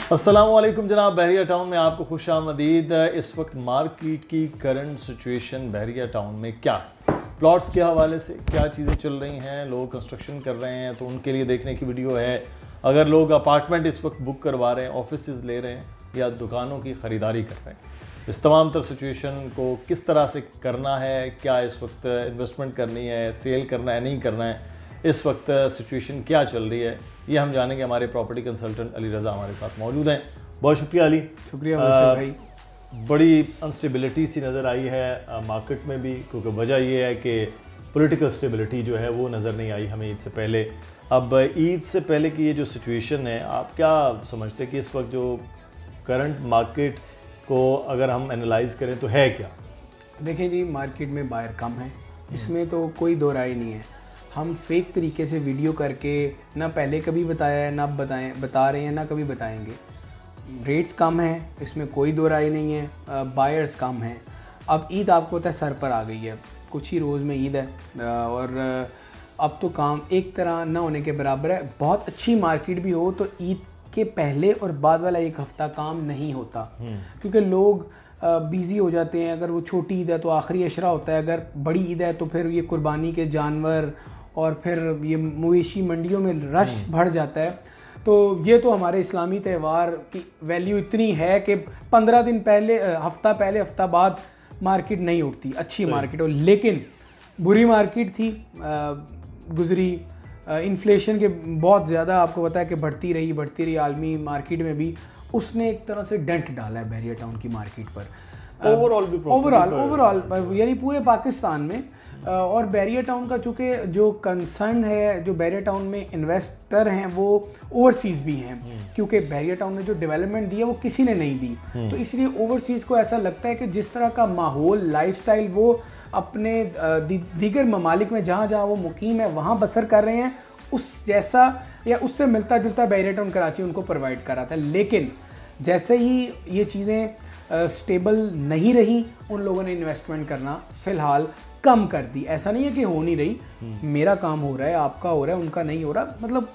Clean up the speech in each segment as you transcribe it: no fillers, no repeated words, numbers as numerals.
अस्सलाम वालेकुम जनाब, बहरिया टाउन में आपको खुशामदीद। इस वक्त मार्केट की करंट सिचुएशन बहरिया टाउन में क्या है, प्लॉट्स के हवाले से क्या चीज़ें चल रही हैं, लोग कंस्ट्रक्शन कर रहे हैं तो उनके लिए देखने की वीडियो है। अगर लोग अपार्टमेंट इस वक्त बुक करवा रहे हैं, ऑफिसेज ले रहे हैं या दुकानों की ख़रीदारी कर रहे हैं, इस तमाम तर सिचुएशन को किस तरह से करना है, क्या इस वक्त इन्वेस्टमेंट करनी है, सेल करना है, नहीं करना है, इस वक्त सिचुएशन क्या चल रही है, ये हम जानेंगे। हमारे प्रॉपर्टी कंसल्टेंट अली रज़ा हमारे साथ मौजूद हैं। बहुत शुक्रिया अली। शुक्रिया भाई। बड़ी अनस्टेबिलिटी सी नज़र आई है मार्केट में भी, क्योंकि वजह ये है कि पॉलिटिकल स्टेबिलिटी जो है वो नज़र नहीं आई हमें ईद से पहले। अब ईद से पहले की ये जो सिचुएशन है, आप क्या समझते हैं कि इस वक्त जो करंट मार्केट को अगर हम एनालाइज करें तो है क्या? देखें जी, मार्केट में बायर कम है, इसमें तो कोई दो राय नहीं है। हम फेक तरीके से वीडियो करके ना पहले कभी बताया है, ना बता रहे हैं, ना कभी बताएंगे। रेट्स कम हैं, इसमें कोई दो राय नहीं है, बायर्स कम हैं। अब ईद आपको पता है सर पर आ गई है, कुछ ही रोज़ में ईद है और अब तो काम एक तरह ना होने के बराबर है। बहुत अच्छी मार्केट भी हो तो ईद के पहले और बाद वाला एक हफ़्ता काम नहीं होता, क्योंकि लोग बिज़ी हो जाते हैं। अगर वो छोटी ईद है तो आखिरी अशरा होता है, अगर बड़ी ईद है तो फिर ये कुर्बानी के जानवर और फिर ये मवेशी मंडियों में रश बढ़ जाता है। तो ये तो हमारे इस्लामी त्यौहार की वैल्यू इतनी है कि 15 दिन पहले, हफ्ता पहले, हफ्ता बाद मार्केट नहीं उठती, अच्छी मार्केट हो। लेकिन बुरी मार्केट थी गुजरी, इन्फ्लेशन के बहुत ज़्यादा आपको पता है कि बढ़ती रही आलमी मार्केट में भी, उसने एक तरह से डेंट डाला है बहरिया टाउन की मार्केट पर ओवरऑल यानी पूरे पाकिस्तान में। और बहरिया टाउन का चूँकि जो कंसर्न है, जो बहरिया टाउन में इन्वेस्टर हैं वो ओवरसीज़ भी हैं, क्योंकि बहरिया टाउन ने जो डेवलपमेंट दी है वो किसी ने नहीं दी, तो इसलिए ओवरसीज़ को ऐसा लगता है कि जिस तरह का माहौल, लाइफस्टाइल वो अपने दीगर ममालिक में जहाँ जहाँ वो मुकीम है वहाँ बसर कर रहे हैं, उस जैसा या उससे मिलता जुलता बहरिया टाउन कराची उनको प्रोवाइड कर रहा था। लेकिन जैसे ही ये चीज़ें स्टेबल नहीं रही, उन लोगों ने इन्वेस्टमेंट करना फ़िलहाल कम कर दी। ऐसा नहीं है कि हो नहीं रही, मेरा काम हो रहा है, आपका हो रहा है, उनका नहीं हो रहा, मतलब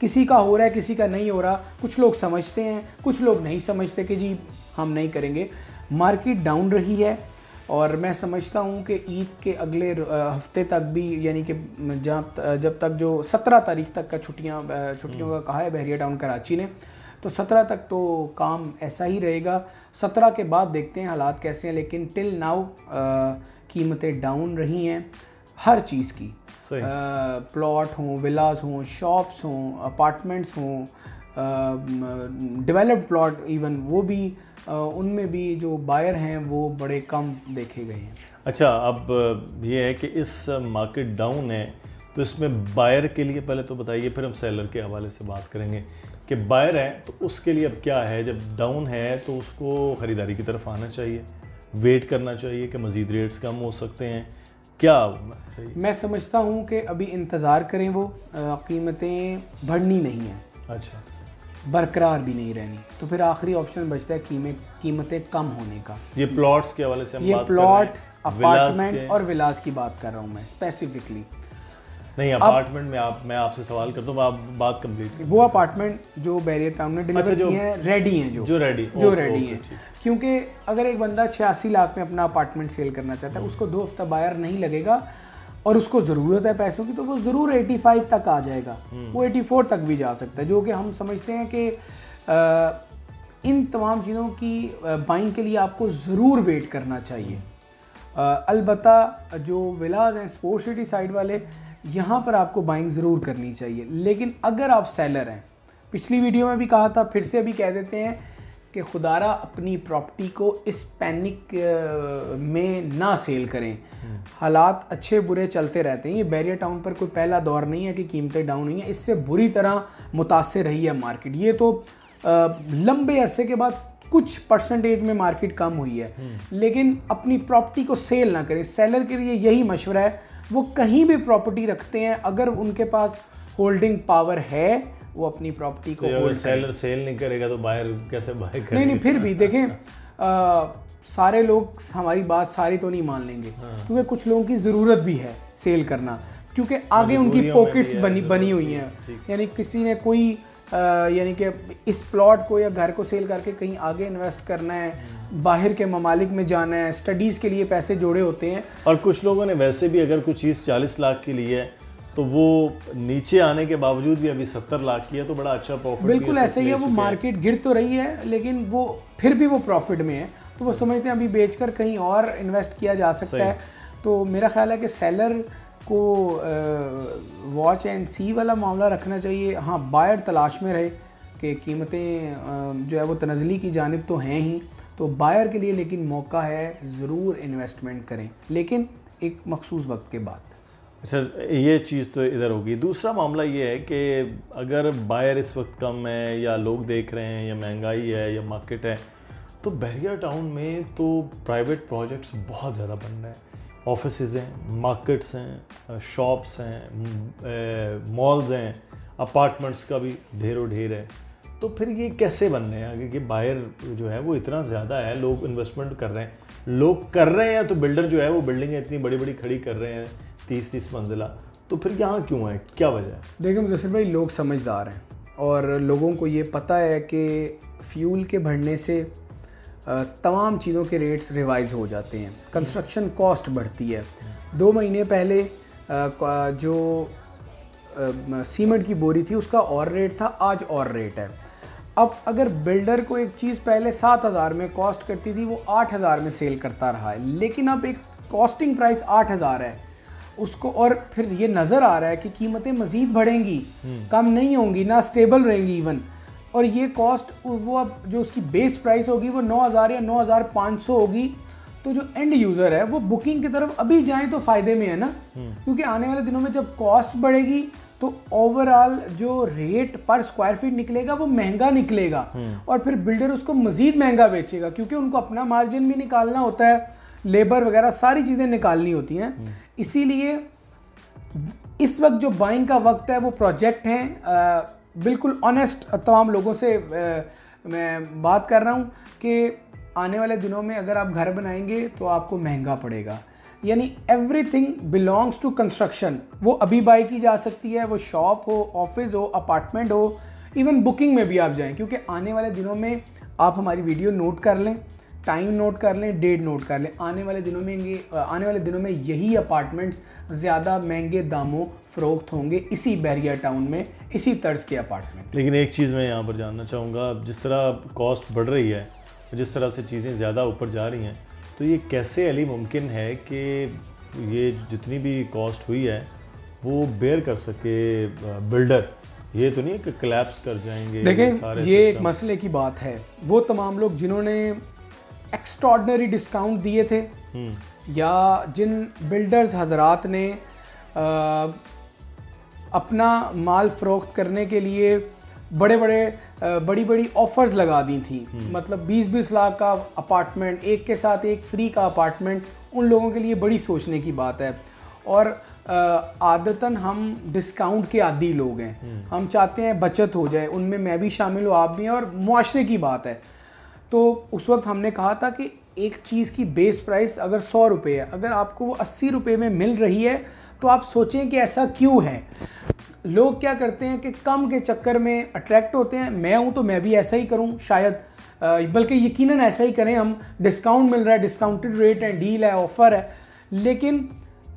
किसी का हो रहा है, किसी का नहीं हो रहा। कुछ लोग समझते हैं, कुछ लोग नहीं समझते कि जी हम नहीं करेंगे। मार्केट डाउन रही है और मैं समझता हूँ कि ईद के अगले हफ्ते तक भी, यानी कि जब तक जो 17 तारीख तक का छुट्टियों का कहा है बहरिया टाउन कराची ने, तो 17 तक तो काम ऐसा ही रहेगा। 17 के बाद देखते हैं हालात कैसे हैं, लेकिन टिल नाउ कीमतें डाउन रही हैं हर चीज़ की। प्लॉट हों, विलास हों, शॉप्स हों, अपार्टमेंट्स हों, डेवलप्ड प्लॉट इवन, वो भी उनमें भी जो बायर हैं वो बड़े कम देखे गए हैं। अच्छा, अब ये है कि इस मार्केट डाउन है तो इसमें बायर के लिए पहले तो बताइए, फिर हम सेलर के हवाले से बात करेंगे कि बायर है तो उसके लिए अब क्या है। जब डाउन है तो उसको ख़रीदारी की तरफ आना चाहिए, वेट करना चाहिए कि मज़ीद रेट्स कम हो सकते हैं, क्या होना चाहिए? मैं समझता हूँ कि अभी इंतज़ार करें, वो कीमतें बढ़नी नहीं हैं, अच्छा, बरकरार भी नहीं रहनी, तो फिर आखिरी ऑप्शन बचता है कीमतें कम होने का। ये प्लॉट्स के हवाले से हम बात प्लॉट, अपार्टमेंट और विलास की बात कर रहा हूँ मैं स्पेसिफिकली। नहीं, अपार्टमेंट में मैं आपसे सवाल करता हूँ, आप बात कंप्लीट। वो अपार्टमेंट जो बहरिया टाउन ने डिलीवर किए हैं रेडी हैं, जो रेडी हैं, क्योंकि अगर एक बंदा 86 लाख में अपना अपार्टमेंट सेल करना चाहता है, उसको 2 हफ्ता बायर नहीं लगेगा और उसको ज़रूरत है पैसों की, तो वो ज़रूर 85 तक आ जाएगा, वो 84 तक भी जा सकता है। जो कि हम समझते हैं कि इन तमाम चीज़ों की बाइंग के लिए आपको ज़रूर वेट करना चाहिए। अलबत्ता जो विलाज हैं स्पोर्ट्स सिटी साइड वाले, यहाँ पर आपको बाइंग ज़रूर करनी चाहिए। लेकिन अगर आप सेलर हैं, पिछली वीडियो में भी कहा था, फिर से अभी कह देते हैं कि खुदारा अपनी प्रॉपर्टी को इस पैनिक में ना सेल करें। हालात अच्छे बुरे चलते रहते हैं, ये बहरिया टाउन पर कोई पहला दौर नहीं है कि कीमतें डाउन हुई हैं, इससे बुरी तरह मुतासिर रही है मार्केट। ये तो लंबे अरसे के बाद कुछ परसेंटेज में मार्केट कम हुई है, लेकिन अपनी प्रॉपर्टी को सेल ना करें। सेलर के लिए यही मशवरा है, वो कहीं भी प्रॉपर्टी रखते हैं, अगर उनके पास होल्डिंग पावर है, वो अपनी प्रॉपर्टी को अगर सेलर सेल नहीं करेगा तो बायर कैसे बाय करेगा? नहीं, फिर भी देखें, सारे लोग हमारी बात सारी तो नहीं मान लेंगे, क्योंकि कुछ लोगों की ज़रूरत भी है सेल करना, क्योंकि आगे उनकी पॉकेट्स बनी हुई हैं। यानी किसी ने कोई यानी कि इस प्लॉट को या घर को सेल करके कहीं आगे इन्वेस्ट करना है, बाहर के ममालिक में जाना है, स्टडीज़ के लिए पैसे जोड़े होते हैं। और कुछ लोगों ने वैसे भी अगर कुछ चीज़ 40 लाख की ली है तो वो नीचे आने के बावजूद भी अभी 70 लाख की है, तो बड़ा अच्छा प्रॉफिट। बिल्कुल ऐसे ही है, वो मार्केट गिर तो रही है लेकिन वो फिर भी वो प्रॉफिट में है, तो वो समझते हैं अभी बेचकर कहीं और इन्वेस्ट किया जा सकता है। तो मेरा ख्याल है कि सेलर को वॉच एंड सी वाला मामला रखना चाहिए। हाँ, बायर तलाश में रहे कि कीमतें जो है वो तनज़ली की जानिब तो हैं ही, तो बायर के लिए लेकिन मौका है, ज़रूर इन्वेस्टमेंट करें, लेकिन एक मखसूस वक्त के बाद। सर ये चीज़ तो इधर होगी। दूसरा मामला ये है कि अगर बायर इस वक्त कम है या लोग देख रहे हैं या महंगाई है या मार्केट है, तो बहरिया टाउन में तो प्राइवेट प्रोजेक्ट्स बहुत ज़्यादा बन रहे हैं। ऑफिसेज हैं, मार्केट्स हैं, शॉप्स हैं, मॉल्स हैं, अपार्टमेंट्स का भी ढेरों ढेर है। तो फिर ये कैसे बन रहे हैं आगे कि बायर जो है वो इतना ज़्यादा है, लोग इन्वेस्टमेंट कर रहे हैं, तो बिल्डर जो है वो बिल्डिंगें इतनी बड़ी बड़ी खड़ी कर रहे हैं 30-30 मंजिला, तो फिर यहाँ क्यों है, क्या वजह है? देखिए मुदस्सिर भाई, लोग समझदार हैं और लोगों को ये पता है कि फ्यूल के बढ़ने से तमाम चीज़ों के रेट्स रिवाइज हो जाते हैं, कंस्ट्रक्शन कॉस्ट बढ़ती है। 2 महीने पहले जो सीमेंट की बोरी थी उसका और रेट था, आज और रेट है। अब अगर बिल्डर को एक चीज़ पहले 7,000 में कॉस्ट करती थी, वो 8,000 में सेल करता रहा है, लेकिन अब एक कॉस्टिंग प्राइस 8,000 है उसको, और फिर ये नज़र आ रहा है कि कीमतें मज़ीद बढ़ेंगी, कम नहीं होंगी, ना स्टेबल रहेंगी इवन, और ये कॉस्ट वो अब जो उसकी बेस प्राइस होगी वो 9,000 या 9,500 होगी। तो जो एंड यूज़र है वो बुकिंग की तरफ अभी जाएं तो फ़ायदे में है ना, क्योंकि आने वाले दिनों में जब कॉस्ट बढ़ेगी तो ओवरऑल जो रेट पर स्क्वायर फीट निकलेगा वो महंगा निकलेगा, और फिर बिल्डर उसको मज़ीद महंगा बेचेगा, क्योंकि उनको अपना मार्जिन भी निकालना होता है, लेबर वगैरह सारी चीज़ें निकालनी होती हैं। इसीलिए इस वक्त जो बाइंग का वक्त है वो प्रोजेक्ट हैं। बिल्कुल ऑनेस्ट तमाम लोगों से मैं बात कर रहा हूँ कि आने वाले दिनों में अगर आप घर बनाएंगे तो आपको महंगा पड़ेगा, यानी एवरीथिंग बिलोंग्स टू कंस्ट्रक्शन। वो अभी बाई की जा सकती है, वो शॉप हो, ऑफिस हो, अपार्टमेंट हो, इवन बुकिंग में भी आप जाएं, क्योंकि आने वाले दिनों में आप हमारी वीडियो नोट कर लें, टाइम नोट कर लें, डेट नोट कर लें, आने वाले दिनों में यही अपार्टमेंट्स ज़्यादा महंगे दामों फ़रोख्त होंगे इसी बहरिया टाउन में, इसी तर्ज के अपार्टमेंट। लेकिन एक चीज़ मैं यहाँ पर जानना चाहूँगा, जिस तरह कॉस्ट बढ़ रही है, जिस तरह से चीज़ें ज़्यादा ऊपर जा रही हैं, तो ये कैसे अली मुमकिन है कि ये जितनी भी कॉस्ट हुई है वो बेयर कर सके बिल्डर? ये तो नहीं है कि कोलैप्स कर जाएंगे। देखें, ये एक मसले की बात है। वो तमाम लोग जिन्होंने एक्स्ट्राऑर्डिनरी डिस्काउंट दिए थे या जिन बिल्डर्स हजरात ने अपना माल फ़रोख्त करने के लिए बड़ी बड़ी ऑफ़र्स लगा दी थी, मतलब 20-20 लाख का अपार्टमेंट, एक के साथ एक फ्री का अपार्टमेंट, उन लोगों के लिए बड़ी सोचने की बात है। और आदतन हम डिस्काउंट के आदी लोग हैं, हम चाहते हैं बचत हो जाए, उनमें मैं भी शामिल हूँ, आप भी हैं, और मुआशरे की बात है। तो उस वक्त हमने कहा था कि एक चीज़ की बेस प्राइस अगर 100 रुपये है, अगर आपको वो 80 रुपये में मिल रही है तो आप सोचें कि ऐसा क्यों है। लोग क्या करते हैं कि कम के चक्कर में अट्रैक्ट होते हैं। मैं हूं तो मैं भी ऐसा ही करूं शायद, बल्कि यकीनन ऐसा ही करें। हम डिस्काउंट मिल रहा है, डिस्काउंटेड रेट है, डील है, ऑफ़र है, लेकिन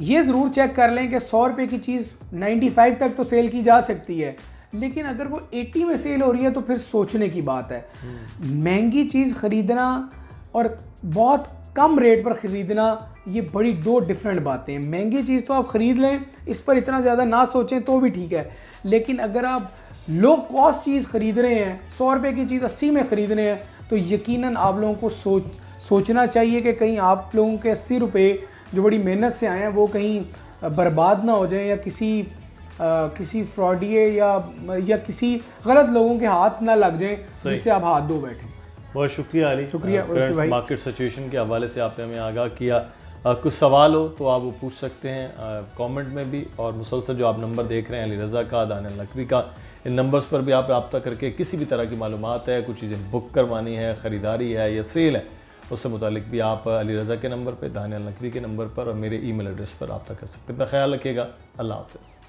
ये ज़रूर चेक कर लें कि 100 रुपये की चीज़ 95 तक तो सेल की जा सकती है, लेकिन अगर वो 80 में सेल हो रही है तो फिर सोचने की बात है। महंगी चीज़ ख़रीदना और बहुत कम रेट पर ख़रीदना, ये बड़ी दो डिफरेंट बातें हैं। महंगी चीज़ तो आप ख़रीद लें, इस पर इतना ज़्यादा ना सोचें तो भी ठीक है, लेकिन अगर आप लो कॉस्ट चीज़ ख़रीद रहे हैं, 100 रुपये की चीज़ 80 में ख़रीद रहे हैं, तो यकीनन आप लोगों को सोचना चाहिए कि कहीं आप लोगों के 80 रुपये जो बड़ी मेहनत से आए हैं वो कहीं बर्बाद ना हो जाए, या किसी फ्रॉडिये या किसी गलत लोगों के हाथ ना लग जाए जिससे आप हाथ धो बैठें। बहुत शुक्रिया अली, शुक्रिया। मार्केट सिचुएशन के हवाले से आपने हमें आगाह किया। कुछ सवाल हो तो आप वो पूछ सकते हैं कमेंट में भी, और मुसलसल जो आप नंबर देख रहे हैं अली रज़ा का, दानियल नकवी का, इन नंबर्स पर भी आप रब्ता करके किसी भी तरह की मालूमात है, कुछ चीज़ें बुक करवानी है, ख़रीदारी है या सेल है, उससे मुतालिक भी आप अली रज़ा के नंबर पर, दानियल नकवी के नंबर पर और मेरे ईमेल एड्रेस पर रब्ता कर सकते हैं। अपना ख्याल रखिएगा। अल्लाह हाफ़िज़।